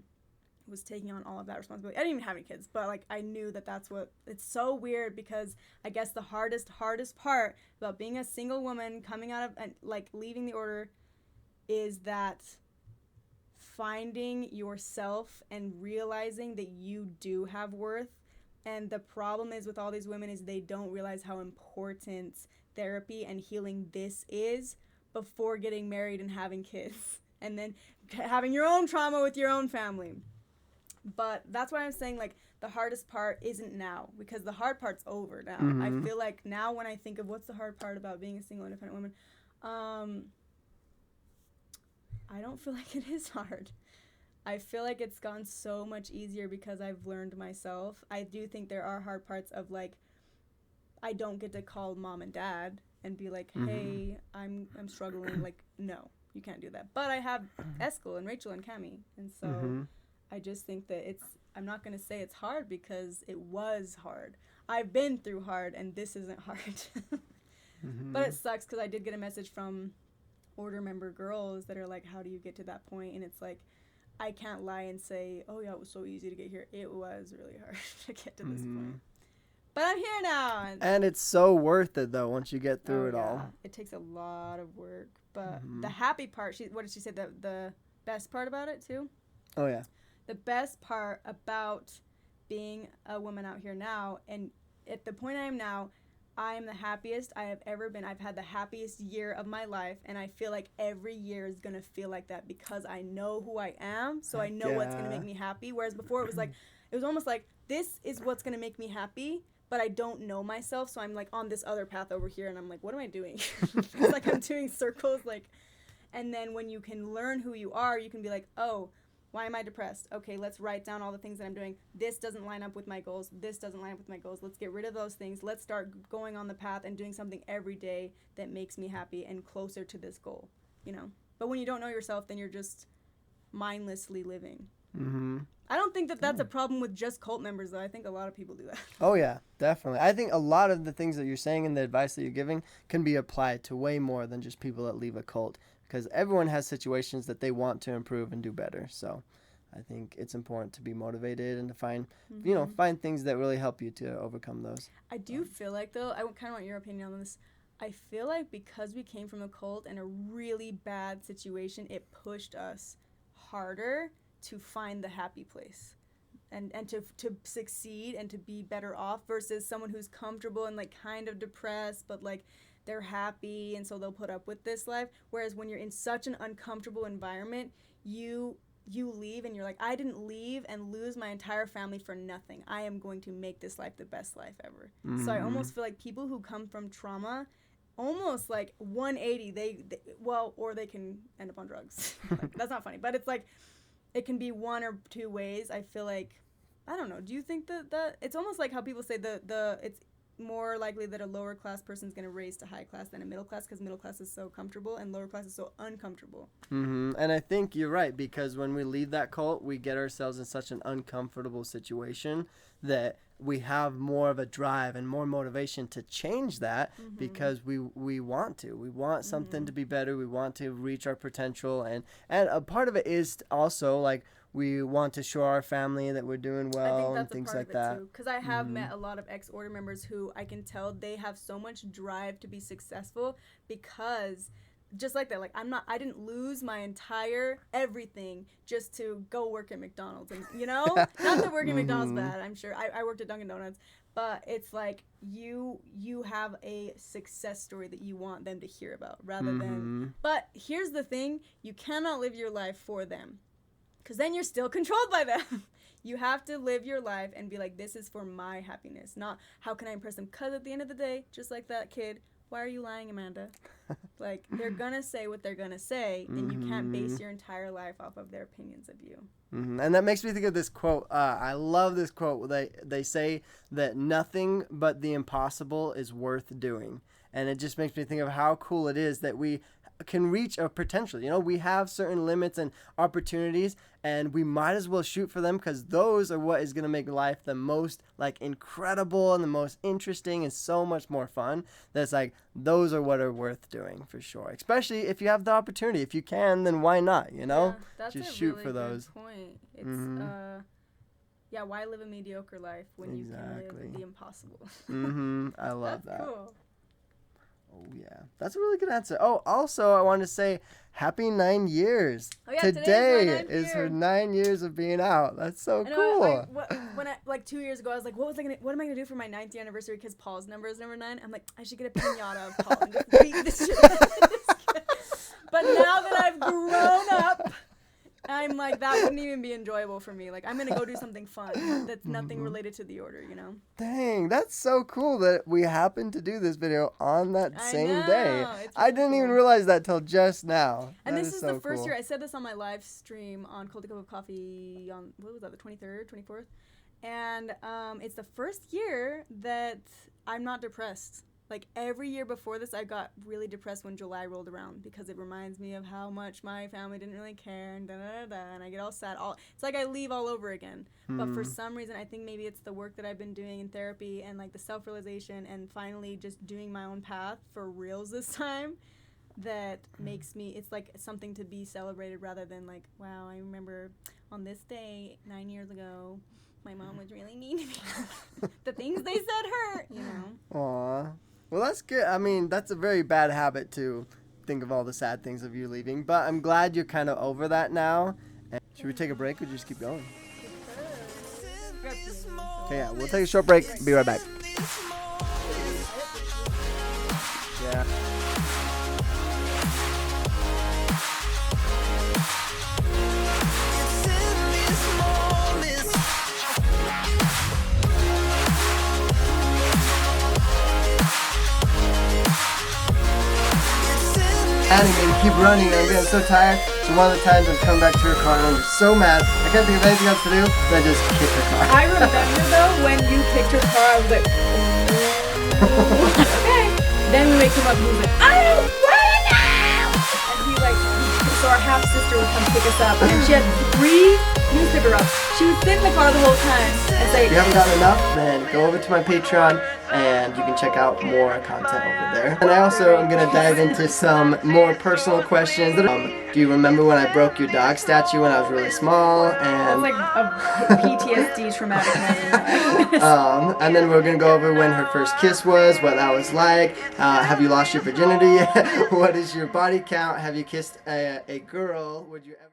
Speaker 2: was taking on all of that responsibility. I didn't even have any kids, but like I knew that's what, it's so weird, because I guess the hardest part about being a single woman coming out of and like leaving the order is that finding yourself and realizing that you do have worth. And the problem is with all these women is they don't realize how important therapy and healing this is before getting married and having kids, and then having your own trauma with your own family. But that's why I'm saying, like, the hardest part isn't now, because the hard part's over now. I feel like now when I think of what's the hard part about being a single independent woman, I don't feel like it is hard. I feel like it's gone so much easier because I've learned myself. I do think there are hard parts of, like, I don't get to call mom and dad and be like, hey, I'm struggling. Like, no, you can't do that. But I have Eskel and Rachel and Cammie. And so I just think that I'm not going to say it's hard, because it was hard. I've been through hard, and this isn't hard. But it sucks, because I did get a message from order member girls that are like, how do you get to that point? And it's like, I can't lie and say, oh yeah, it was so easy to get here. It was really hard to get to this point. But I'm here now.
Speaker 1: And it's so worth it, though, once you get through it all.
Speaker 2: It takes a lot of work. But the happy part, what did she say, the best part about it too?
Speaker 1: Oh yeah.
Speaker 2: The best part about being a woman out here now, and at the point I am now, I am the happiest I have ever been. I've had the happiest year of my life, and I feel like every year is going to feel like that, because I know who I am, so I know what's going to make me happy. Whereas before it was like, it was almost like, this is what's going to make me happy, but I don't know myself, so I'm like on this other path over here, and I'm like, what am I doing? It's like I'm doing circles, like, and then when you can learn who you are, you can be like, oh, why am I depressed? Okay, let's write down all the things that I'm doing. This doesn't line up with my goals. This doesn't line up with my goals. Let's get rid of those things. Let's start going on the path and doing something every day that makes me happy and closer to this goal, you know? But when you don't know yourself, then you're just mindlessly living. I don't think that that's a problem with just cult members, though. I think a lot of people do that.
Speaker 1: Oh, yeah, definitely. I think a lot of the things that you're saying and the advice that you're giving can be applied to way more than just people that leave a cult, because everyone has situations that they want to improve and do better. So I think it's important to be motivated and to find, find things that really help you to overcome those.
Speaker 2: I do feel like, though, I kind of want your opinion on this. I feel like because we came from a cult and a really bad situation, it pushed us harder to find the happy place and to succeed and to be better off, versus someone who's comfortable and like kind of depressed, but like they're happy, and so they'll put up with this life. Whereas when you're in such an uncomfortable environment, you leave and you're like, I didn't leave and lose my entire family for nothing. I am going to make this life the best life ever. So I almost feel like people who come from trauma almost like 180. Or they can end up on drugs. Like, that's not funny, but it's like it can be one or two ways. I feel like, I don't know. Do you think that it's almost like how people say it's more likely that a lower class person is going to raise to high class than a middle class, because middle class is so comfortable and lower class is so uncomfortable.
Speaker 1: And I think you're right, because when we leave that cult, we get ourselves in such an uncomfortable situation that we have more of a drive and more motivation to change that, because we want to. We want something to be better. We want to reach our potential, and a part of it is also like we want to show our family that we're doing well and things like that.
Speaker 2: Because I have met a lot of ex-order members who I can tell they have so much drive to be successful, because just like that, like I didn't lose my entire everything just to go work at McDonald's, and not that working at McDonald's bad. I'm sure I worked at Dunkin' Donuts, but it's like you have a success story that you want them to hear about, rather than. But here's the thing: you cannot live your life for them, because then you're still controlled by them. You have to live your life and be like, this is for my happiness, not how can I impress them. Because at the end of the day, just like that kid, why are you lying, Amanda? Like, they're going to say what they're going to say, and you can't base your entire life off of their opinions of you.
Speaker 1: And that makes me think of this quote. I love this quote. They say that nothing but the impossible is worth doing. And it just makes me think of how cool it is that we can reach a potential. We have certain limits and opportunities, and we might as well shoot for them, because those are what is going to make life the most like incredible and the most interesting and so much more fun. That's like, those are what are worth doing for sure, especially if you have the opportunity. If you can, then why not?
Speaker 2: That's
Speaker 1: just
Speaker 2: a
Speaker 1: shoot
Speaker 2: really
Speaker 1: for those.
Speaker 2: Good point. It's why live a mediocre life when you can live the impossible?
Speaker 1: I love that.
Speaker 2: Cool.
Speaker 1: Oh, yeah. That's a really good answer. Oh, also, I wanted to say happy 9 years.
Speaker 2: Oh, yeah,
Speaker 1: today is her 9 years of being out. That's so cool.
Speaker 2: When I 2 years ago, I was like, what am I going to do for my 9th anniversary, because Paul's number is number 9? I'm like, I should get a piñata of Paul and just beat this shit out of this kid. But now that I've grown up, I'm like, that wouldn't even be enjoyable for me. Like, I'm going to go do something fun that's nothing related to the order,
Speaker 1: Dang, that's so cool that we happened to do this video on that same day. I didn't even realize that till just now.
Speaker 2: And this is the first year. I said this on my live stream on Cold Cup of Coffee on, what was that, the 23rd, 24th? And it's the first year that I'm not depressed. Like, every year before this, I got really depressed when July rolled around, because it reminds me of how much my family didn't really care, and and I get all sad. It's like I leave all over again. But for some reason, I think maybe it's the work that I've been doing in therapy, and like the self-realization, and finally just doing my own path for reals this time, that makes me, it's like something to be celebrated, rather than like, wow, I remember on this day 9 years ago, my mom was really mean to me. The things they said hurt,
Speaker 1: Aw. Well, that's good. I mean, that's a very bad habit to think of all the sad things of you leaving. But I'm glad you're kind of over that now. And should we take a break or just keep going? Okay, yeah, we'll take a short break. Be right back. Yeah. And keep running, and I'm getting so tired. So one of the times I'm coming back to her car, and I'm just so mad. I can't think of anything else to do, so I just kick her car.
Speaker 2: I remember though, when you kicked her car, I was like, okay. Then we wake him up, and he's like, I don't want to now! And he like, so our half sister would come pick us up, and she had 3 newspaper routes. She would sit in the car the whole time and say,
Speaker 1: if you haven't gotten enough, then go over to my Patreon, and you can check out more content over there. And I also am going to dive into some more personal questions. Do you remember when I broke your dog statue when I was really small? And
Speaker 2: like a PTSD traumatic memory.
Speaker 1: And then we're going to go over when her first kiss was, what that was like. Have you lost your virginity yet? What is your body count? Have you kissed a girl? Would you ever...